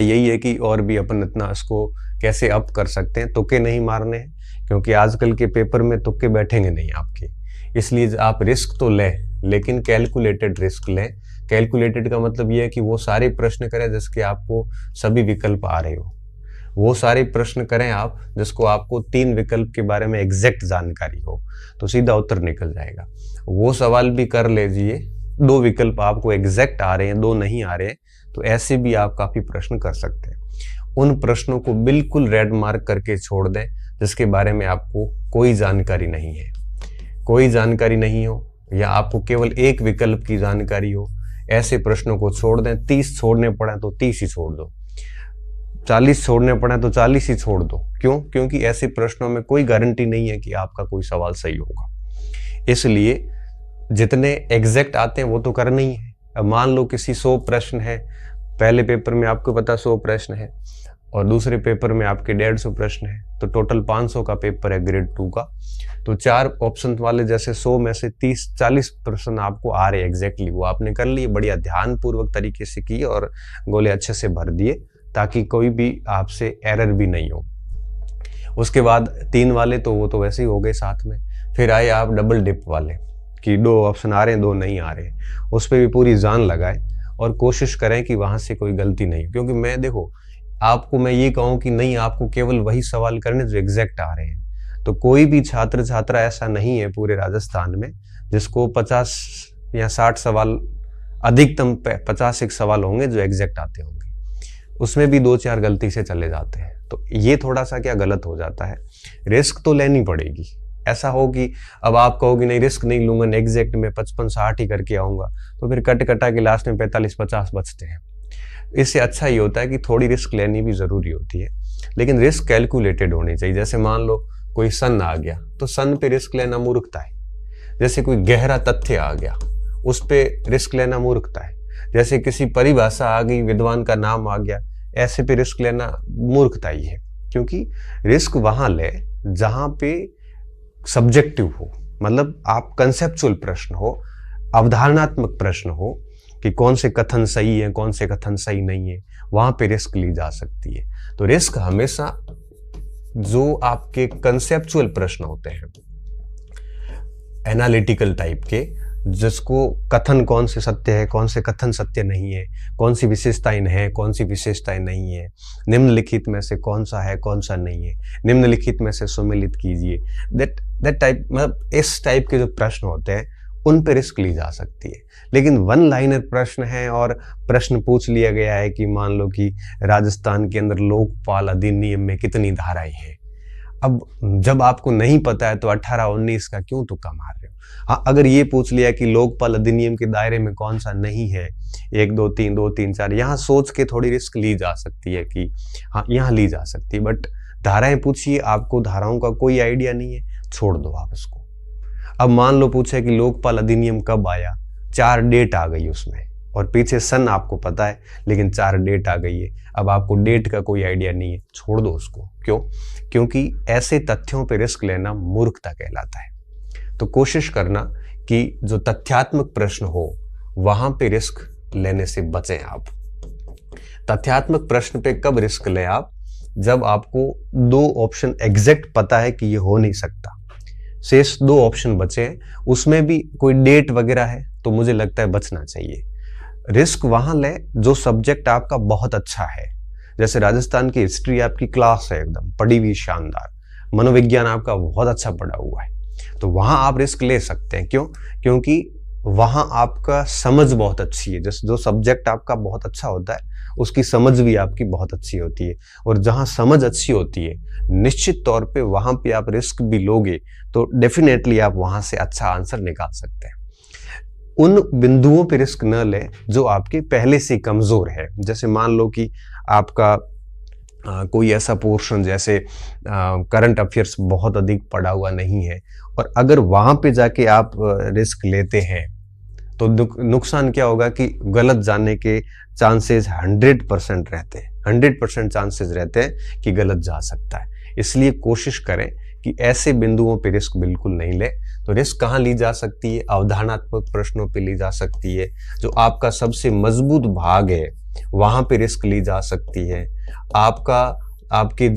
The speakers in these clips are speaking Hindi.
यही है कि और भी अपन इतना इसको कैसे अप कर सकते हैं। तुक्के नहीं मारने हैं, क्योंकि आजकल के पेपर में तुक्के बैठेंगे नहीं आपके। इसलिए आप रिस्क तो लें, लेकिन कैलकुलेटेड रिस्क लें। कैलकुलेटेड का मतलब ये है कि वो सारे प्रश्न करें जिसके आपको सभी विकल्प आ रहे हो। वो सारे प्रश्न करें आप जिसको आपको 3 विकल्प के बारे में एग्जैक्ट जानकारी हो, तो सीधा उत्तर निकल जाएगा। वो सवाल भी कर लीजिए, 2 विकल्प आपको एग्जैक्ट आ रहे हैं, 2 नहीं आ रहे हैं, तो ऐसे भी आप काफी प्रश्न कर सकते हैं। उन प्रश्नों को बिल्कुल रेड मार्क करके छोड़ दें जिसके बारे में आपको कोई जानकारी नहीं है। कोई जानकारी नहीं हो या आपको केवल एक विकल्प की जानकारी हो, ऐसे प्रश्नों को छोड़ दें। 30 छोड़ने पड़े तो 30 ही छोड़ दो, 40 छोड़ने पड़े तो 40 ही छोड़ दो। क्यों? क्योंकि ऐसे प्रश्नों में कोई गारंटी नहीं है कि आपका कोई सवाल सही होगा। इसलिए जितने एग्जैक्ट आते हैं वो तो करना ही है। अब मान लो किसी 100 प्रश्न है, पहले पेपर में आपको पता 100 प्रश्न है और दूसरे पेपर में आपके 150 प्रश्न है, तो टोटल 500 का पेपर है ग्रेड 2 का। तो 4 ऑप्शन वाले जैसे 100 में से 30-40 प्रश्न आपको आ रहे एग्जैक्टली, वो आपने कर लिए, बढ़िया ध्यानपूर्वक तरीके से किए और गोले अच्छे से भर दिए ताकि कोई भी आपसे एरर भी नहीं हो। उसके बाद 3 वाले तो वो तो वैसे ही हो गए साथ में। फिर आए आप डबल डिप वाले कि 2 ऑप्शन आ रहे हैं, 2 नहीं आ रहे हैं। उस पर भी पूरी जान लगाए और कोशिश करें कि वहां से कोई गलती नहीं, क्योंकि मैं देखो आपको मैं ये कहूँ कि नहीं आपको केवल वही सवाल करने जो एग्जैक्ट आ रहे हैं, तो कोई भी छात्र छात्रा ऐसा नहीं है पूरे राजस्थान में जिसको 50 या 60 सवाल, अधिकतम 50 एक सवाल होंगे जो एग्जैक्ट आते होंगे, उसमें भी 2-4 गलती से चले जाते हैं। तो ये थोड़ा सा क्या गलत हो जाता है। रिस्क तो लेनी पड़ेगी। ऐसा हो कि अब आप कहोगे नहीं रिस्क नहीं लूंगा, एग्जैक्ट में 55-60 ही करके आऊंगा, तो फिर कट कटा के लास्ट में 45-50 बचते हैं। इससे अच्छा ही होता है कि थोड़ी रिस्क लेनी भी जरूरी होती है, लेकिन रिस्क कैलकुलेटेड होनी चाहिए। जैसे मान लो कोई सन आ गया तो सन पे रिस्क लेना मूर्खता है। जैसे कोई गहरा तथ्य आ गया उस पे रिस्क लेना मूर्खता है। जैसे किसी परिभाषा आ गई, विद्वान का नाम आ गया, ऐसे पे रिस्क लेना मूर्खता ही है। क्योंकि रिस्क वहां ले जहां पे सब्जेक्टिव हो, मतलब आप कंसेप्चुअल प्रश्न हो, अवधारणात्मक प्रश्न हो कि कौन से कथन सही है कौन से कथन सही नहीं है, वहां पे रिस्क ली जा सकती है। तो रिस्क हमेशा जो आपके कंसेप्चुअल प्रश्न होते हैं, एनालिटिकल टाइप के, जिसको कथन कौन से सत्य है कौन से कथन सत्य नहीं है, कौन सी विशेषताएं हैं कौन सी विशेषताएं नहीं है, निम्नलिखित में से कौन सा है कौन सा नहीं है, निम्नलिखित में से सुमेलित कीजिए, दैट टाइप, मतलब इस टाइप के जो प्रश्न होते हैं उन पे रिस्क ली जा सकती है। लेकिन 1 लाइनर प्रश्न है और प्रश्न पूछ लिया गया है कि मान लो कि राजस्थान के अंदर लोकपाल अधिनियम में कितनी धाराएं हैं। अब जब आपको नहीं पता है तो 18-19 का क्यों तुक्का मार रहे हो। हाँ, अगर ये पूछ लिया कि लोकपाल अधिनियम के दायरे में कौन सा नहीं है, 1 2 3 2 3 4, यहाँ सोच के थोड़ी रिस्क ली जा सकती है कि हाँ यहाँ ली जा सकती है। बट धाराएं पूछिए, आपको धाराओं का कोई आइडिया नहीं है, छोड़ दो आप इसको। अब मान लो पूछे कि लोकपाल अधिनियम कब आया, 4 डेट आ गई उसमें और पीछे सन आपको पता है लेकिन 4 डेट आ गई है। अब आपको डेट का कोई आइडिया नहीं है, छोड़ दो उसको। क्यों? क्योंकि ऐसे तथ्यों पे रिस्क लेना मूर्खता कहलाता है। तो कोशिश करना कि जो तथ्यात्मक प्रश्न हो वहां पे रिस्क लेने से बचें आप। तथ्यात्मक प्रश्न पे कब रिस्क लें आप? जब आपको 2 ऑप्शन एग्जैक्ट पता है कि ये हो नहीं सकता, शेष 2 ऑप्शन बचे हैं, उसमें भी कोई डेट वगैरह है तो मुझे लगता है बचना चाहिए। रिस्क वहां ले जो सब्जेक्ट आपका बहुत अच्छा है। जैसे राजस्थान की हिस्ट्री आपकी क्लास है, एकदम पढ़ी हुई शानदार, मनोविज्ञान आपका बहुत अच्छा पढ़ा हुआ है, तो वहां आप रिस्क ले सकते हैं। क्यों? क्योंकि वहां आपका समझ बहुत अच्छी है। जैसे जो सब्जेक्ट आपका बहुत अच्छा होता है उसकी समझ भी आपकी बहुत अच्छी होती है, और जहां समझ अच्छी होती है निश्चित तौर पे वहां पे आप रिस्क भी लोगे तो डेफिनेटली आप वहां से अच्छा आंसर निकाल सकते हैं। उन बिंदुओं पे रिस्क न लें जो आपके पहले से कमजोर है। जैसे मान लो कि आपका कोई ऐसा पोर्शन जैसे करंट अफेयर्स बहुत अधिक पढ़ा हुआ नहीं है, और अगर वहां पे जाके आप रिस्क लेते हैं तो नुकसान क्या होगा कि गलत जाने के चांसेस 100% रहते हैं, 100% चांसेस रहते हैं कि गलत जा सकता है। इसलिए कोशिश करें कि ऐसे बिंदुओं पे रिस्क बिल्कुल नहीं ले। तो रिस्क कहाँ ली जा सकती है? अवधारणात्मक प्रश्नों पे ली जा सकती है। जो आपका सबसे मजबूत भाग है वहां पे रिस्क ली जा सकती है। आपके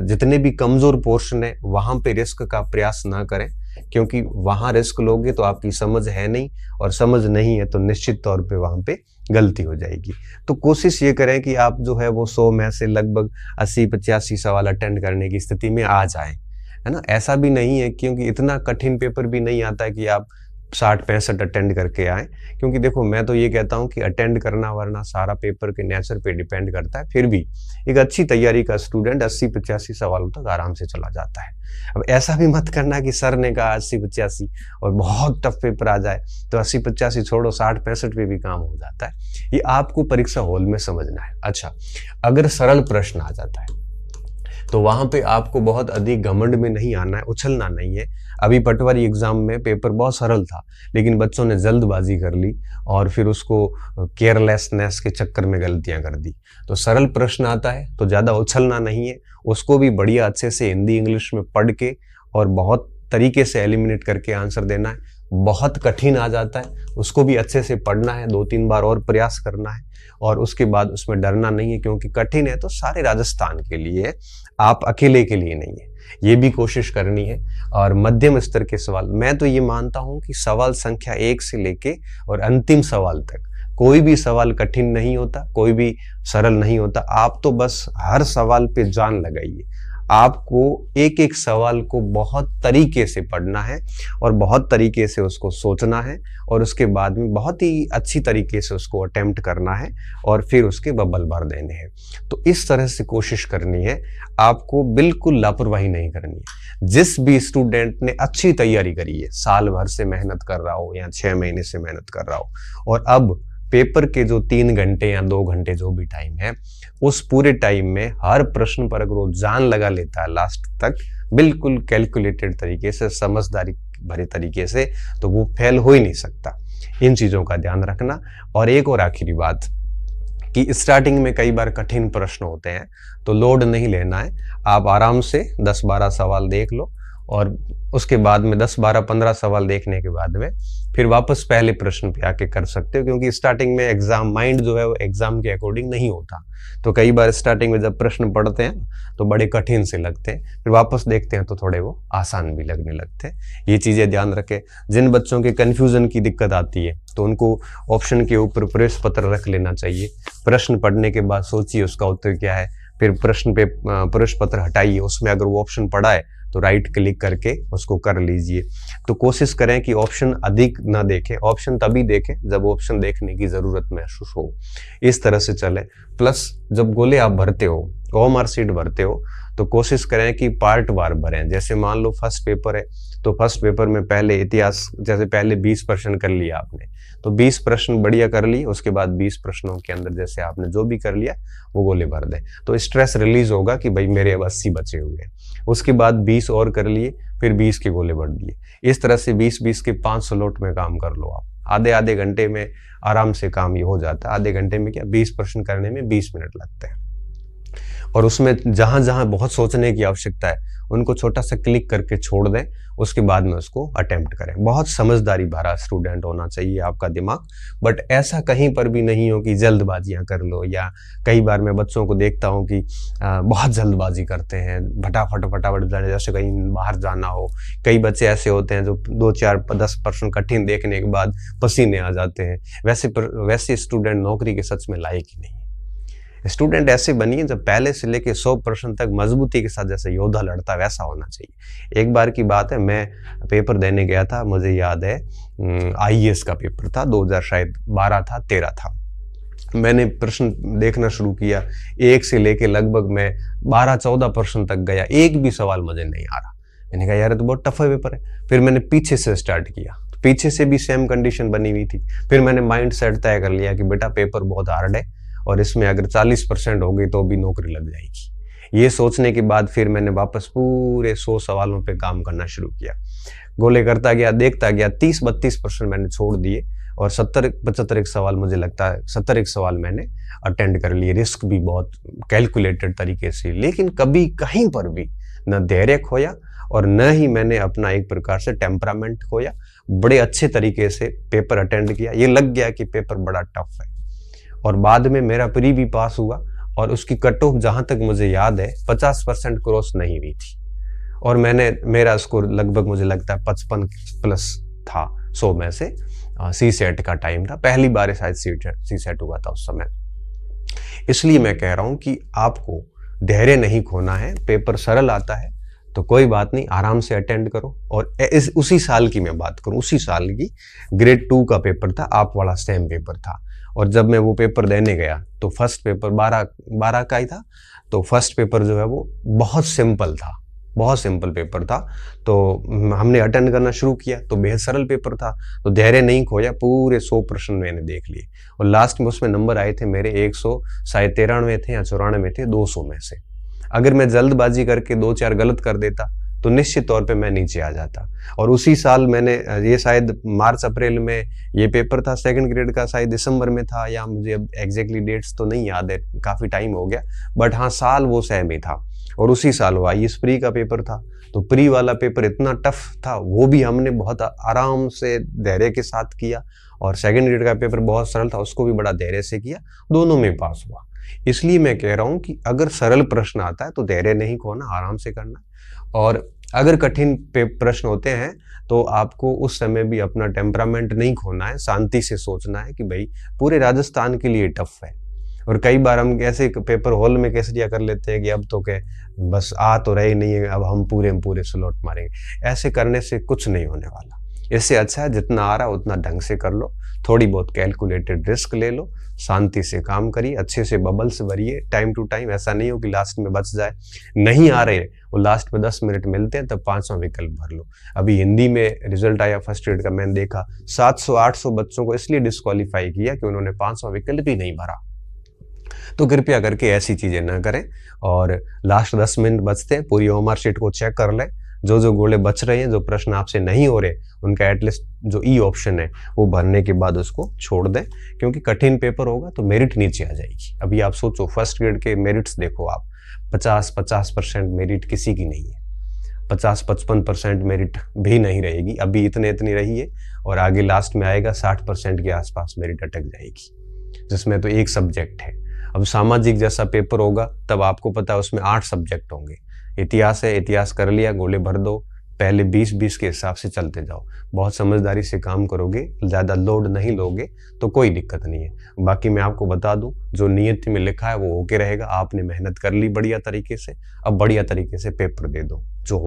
जितने भी कमजोर पोर्शन है वहां पे रिस्क का प्रयास ना करें, क्योंकि वहां रिस्क लोगे तो आपकी समझ है नहीं, और समझ नहीं है तो निश्चित तौर पे वहां पे गलती हो जाएगी। तो कोशिश ये करें कि आप जो है वो 100 में से लगभग 80-85 सवाल अटेंड करने की स्थिति में आ जाएं, है ना। ऐसा भी नहीं है, क्योंकि इतना कठिन पेपर भी नहीं आता है कि आप 60-65 अटेंड करके आए, क्योंकि देखो मैं तो ये कहता हूँ कि अटेंड करना वरना सारा पेपर के नेचर पे डिपेंड करता है। फिर भी एक अच्छी तैयारी का स्टूडेंट 80-85 सवालों तक आराम से चला जाता है। अब ऐसा भी मत करना कि सर ने कहा 80-85 और बहुत टफ पेपर आ जाए तो 80-85 छोड़ो 60-65 पे भी काम हो जाता है। ये आपको परीक्षा हॉल में समझना है। अच्छा, अगर सरल प्रश्न आ जाता है तो वहां पे आपको बहुत अधिक घमंड में नहीं आना है, उछलना नहीं है। अभी पटवारी एग्जाम में पेपर बहुत सरल था, लेकिन बच्चों ने जल्दबाजी कर ली और फिर उसको केयरलेसनेस के चक्कर में गलतियां कर दी। तो सरल प्रश्न आता है तो ज्यादा उछलना नहीं है, उसको भी बढ़िया अच्छे से हिंदी इंग्लिश में पढ़ के और बहुत तरीके से एलिमिनेट करके आंसर देना है। बहुत कठिन आ जाता है उसको भी अच्छे से पढ़ना है, 2-3 बार और प्रयास करना है, और उसके बाद उसमें डरना नहीं है, क्योंकि कठिन है तो सारे राजस्थान के लिए है, आप अकेले के लिए नहीं है। ये भी कोशिश करनी है। और मध्यम स्तर के सवाल, मैं तो ये मानता हूं कि सवाल संख्या 1 से लेके और अंतिम सवाल तक कोई भी सवाल कठिन नहीं होता, कोई भी सरल नहीं होता। आप तो बस हर सवाल पे जान लगाइए। आपको एक एक सवाल को बहुत तरीके से पढ़ना है और बहुत तरीके से उसको सोचना है, और उसके बाद में बहुत ही अच्छी तरीके से उसको अटेम्प्ट करना है और फिर उसके बबल भर देने हैं। तो इस तरह से कोशिश करनी है, आपको बिल्कुल लापरवाही नहीं करनी है। जिस भी स्टूडेंट ने अच्छी तैयारी करी है, साल भर से मेहनत कर रहा हो या 6 महीने से मेहनत कर रहा हो, और अब पेपर के जो 3 घंटे या 2 घंटे जो भी टाइम है, उस पूरे टाइम में हर प्रश्न पर अगर वो जान लगा लेता है लास्ट तक, बिल्कुल कैलकुलेटेड तरीके से, समझदारी भरे तरीके से, तो वो फेल हो ही नहीं सकता। इन चीजों का ध्यान रखना। और एक और आखिरी बात कि स्टार्टिंग में कई बार कठिन प्रश्न होते हैं, तो लोड नहीं लेना है। आप आराम से 10-12 सवाल देख लो, और उसके बाद में 10-12-15 सवाल देखने के बाद में फिर वापस पहले प्रश्न पे आके कर सकते हो, क्योंकि स्टार्टिंग में एग्जाम माइंड जो है वो एग्जाम के अकॉर्डिंग नहीं होता। तो कई बार स्टार्टिंग में जब प्रश्न पढ़ते हैं तो बड़े कठिन से लगते हैं, फिर वापस देखते हैं तो थोड़े वो आसान भी लगने लगते हैं। ये चीजें ध्यान रखें। जिन बच्चों के कंफ्यूजन की दिक्कत आती है तो उनको ऑप्शन के ऊपर प्रश्न पत्र रख लेना चाहिए। प्रश्न पढ़ने के बाद सोचिए उसका उत्तर क्या है, फिर प्रश्न पे प्रश्न पत्र हटाइए, उसमें अगर वो ऑप्शन पढ़ा है तो राइट क्लिक करके उसको कर लीजिए। तो कोशिश करें कि ऑप्शन अधिक ना देखें, ऑप्शन तभी देखें जब ऑप्शन देखने की जरूरत महसूस हो। इस तरह से चले। प्लस जब गोले आप भरते हो, OMR शीट भरते हो, तो कोशिश करें कि पार्ट वार भरें। जैसे मान लो फर्स्ट पेपर है, तो फर्स्ट पेपर में पहले इतिहास, जैसे पहले 20 प्रश्न कर लिया आपने, तो 20 प्रश्न बढ़िया कर लिए, उसके बाद 20 प्रश्नों के अंदर जैसे आपने जो भी कर लिया वो गोले भर दें, तो स्ट्रेस रिलीज होगा कि भाई मेरे अब 80 बचे हुए हैं। उसके बाद 20 और कर लिए, फिर 20 के गोले भर दिए। इस तरह से 20-20 के 5 स्लॉट में काम कर लो आप। आधे घंटे में आराम से काम ये हो जाता है। आधे घंटे में क्या, 20 प्रश्न करने में 20 मिनट लगते हैं। और उसमें जहां जहां बहुत सोचने की आवश्यकता है उनको छोटा सा क्लिक करके छोड़ दें, उसके बाद में उसको अटेम्प्ट करें। बहुत समझदारी भरा स्टूडेंट होना चाहिए आपका दिमाग, बट ऐसा कहीं पर भी नहीं हो कि जल्दबाजियां कर लो। या कई बार मैं बच्चों को देखता हूं कि बहुत जल्दबाजी करते हैं, फटाफट जैसे कहीं बाहर जाना हो। कई बच्चे ऐसे होते हैं जो 2-4-10 कठिन देखने के बाद पसीने आ जाते हैं। वैसे स्टूडेंट नौकरी के सच में लायक ही नहीं। स्टूडेंट ऐसे बनिए जब पहले से लेके 100% तक मजबूती के साथ जैसे योद्धा लड़ता वैसा होना चाहिए। एक बार की बात है, मैं पेपर देने गया था, मुझे याद है IAS का पेपर था, 2012 था 13 था। मैंने प्रश्न देखना शुरू किया, 1 से लेके लगभग मैं 12-14 प्रश्न तक गया, एक भी सवाल मुझे नहीं आ रहा। मैंने कहा यार ये तो बहुत टफ पेपर है। फिर मैंने पीछे से स्टार्ट किया, पीछे से भी सेम कंडीशन बनी हुई थी। फिर मैंने माइंड सेट तय कर लिया कि बेटा पेपर बहुत हार्ड है और इसमें अगर 40% हो गई तो भी नौकरी लग जाएगी। ये सोचने के बाद फिर मैंने वापस पूरे 100 सवालों पे काम करना शुरू किया। गोले करता गया, देखता गया, 30-32% मैंने छोड़ दिए और 70-75 सवाल, मुझे लगता है 70 सवाल मैंने अटेंड कर लिए। रिस्क भी बहुत कैलकुलेटेड तरीके से, लेकिन कभी कहीं पर भी न धैर्य खोया और न ही मैंने अपना एक प्रकार से टेम्परामेंट खोया। बड़े अच्छे तरीके से पेपर अटेंड किया। ये लग गया कि पेपर बड़ा टफ है और बाद में मेरा प्री भी पास हुआ और उसकी कट ऑफ जहाँ तक मुझे याद है 50% क्रॉस नहीं हुई थी और मेरा स्कोर लगभग मुझे लगता है 55 प्लस था 100 में से। सी सेट का टाइम था, पहली बार शायद सी सेट हुआ था उस समय। इसलिए मैं कह रहा हूँ कि आपको धैर्य नहीं खोना है। पेपर सरल आता है तो कोई बात नहीं, आराम से अटेंड करो। और उसी साल की मैं बात करूं, उसी साल की ग्रेड 2 का पेपर था, आप वाला सेम पेपर था। और जब मैं वो पेपर देने गया तो फर्स्ट पेपर 12 का ही था। तो फर्स्ट पेपर जो है वो बहुत सिंपल था, बहुत सिंपल पेपर था। तो हमने अटेंड करना शुरू किया तो बेहद सरल पेपर था, तो धैर्य नहीं खोया, पूरे 100 प्रश्न मैंने देख लिए। और लास्ट में उसमें नंबर आए थे मेरे 193 थे या 94 थे 200 में से। अगर मैं जल्दबाजी करके 2-4 गलत कर देता तो निश्चित तौर पे मैं नीचे आ जाता। और उसी साल मैंने ये शायद मार्च अप्रैल में ये पेपर था, सेकंड ग्रेड का शायद दिसंबर में था, या मुझे अब एग्जैक्टली डेट्स तो नहीं याद है, काफ़ी टाइम हो गया, बट हाँ साल वो सेम ही था। और उसी साल वो IAS प्री का पेपर था। तो प्री वाला पेपर इतना टफ था, वो भी हमने बहुत आराम से धैर्य के साथ किया। और सेकंड ग्रेड का पेपर बहुत सरल था, उसको भी बड़ा धैर्य से किया, दोनों में पास हुआ। इसलिए मैं कह रहा हूं कि अगर सरल प्रश्न आता है तो धैर्य नहीं खोना, आराम से करना। और अगर कठिन प्रश्न होते हैं तो आपको उस समय भी अपना टेम्परामेंट नहीं खोना है, शांति से सोचना है कि भाई पूरे राजस्थान के लिए टफ है। और कई बार हम ऐसे पेपर हॉल में कैसे दिया कर लेते हैं कि अब तो क्या बस आ तो रही नहीं है, अब हम पूरे स्लॉट मारेंगे। ऐसे करने से कुछ नहीं होने वाला। इससे अच्छा है जितना आ रहा उतना ढंग से कर लो, थोड़ी बहुत कैलकुलेटेड रिस्क ले लो, शांति से काम करिए, अच्छे से बबल्स भरिए टाइम टू टाइम। ऐसा नहीं हो कि लास्ट में बच जाए, नहीं आ रहे वो लास्ट में 10 मिनट मिलते हैं तब 5वां विकल्प भर लो। अभी हिंदी में रिजल्ट आया फर्स्ट ग्रेड का, मैंने देखा 700-800 बच्चों को इसलिए डिस्क्वालीफाई किया कि उन्होंने 5वां विकल्प ही नहीं भरा। तो कृपया करके ऐसी चीजें ना करें। और लास्ट 10 मिनट बचते हैं, पूरी ओमआर शीट को चेक कर लें, जो गोले बच रहे हैं, जो प्रश्न आपसे नहीं हो रहे, उनका एटलीस्ट जो ई ऑप्शन है वो भरने के बाद उसको छोड़ दें, क्योंकि कठिन पेपर होगा तो मेरिट नीचे आ जाएगी। अभी आप सोचो फर्स्ट ग्रेड के मेरिट्स देखो आप, 50% मेरिट किसी की नहीं है, 50-55% मेरिट भी नहीं रहेगी, अभी इतनी रही है। और आगे लास्ट में आएगा 60% के आसपास मेरिट अटक जाएगी, जिसमें तो एक सब्जेक्ट है। अब सामाजिक जैसा पेपर होगा तब आपको पता है उसमें 8 सब्जेक्ट होंगे। इतिहास है, इतिहास कर लिया, गोले भर दो, पहले 20-20 के हिसाब से चलते जाओ। बहुत समझदारी से काम करोगे, ज़्यादा लोड नहीं लोगे तो कोई दिक्कत नहीं है। बाकी मैं आपको बता दूं, जो नियति में लिखा है वो होके रहेगा। आपने मेहनत कर ली बढ़िया तरीके से, अब बढ़िया तरीके से पेपर दे दो।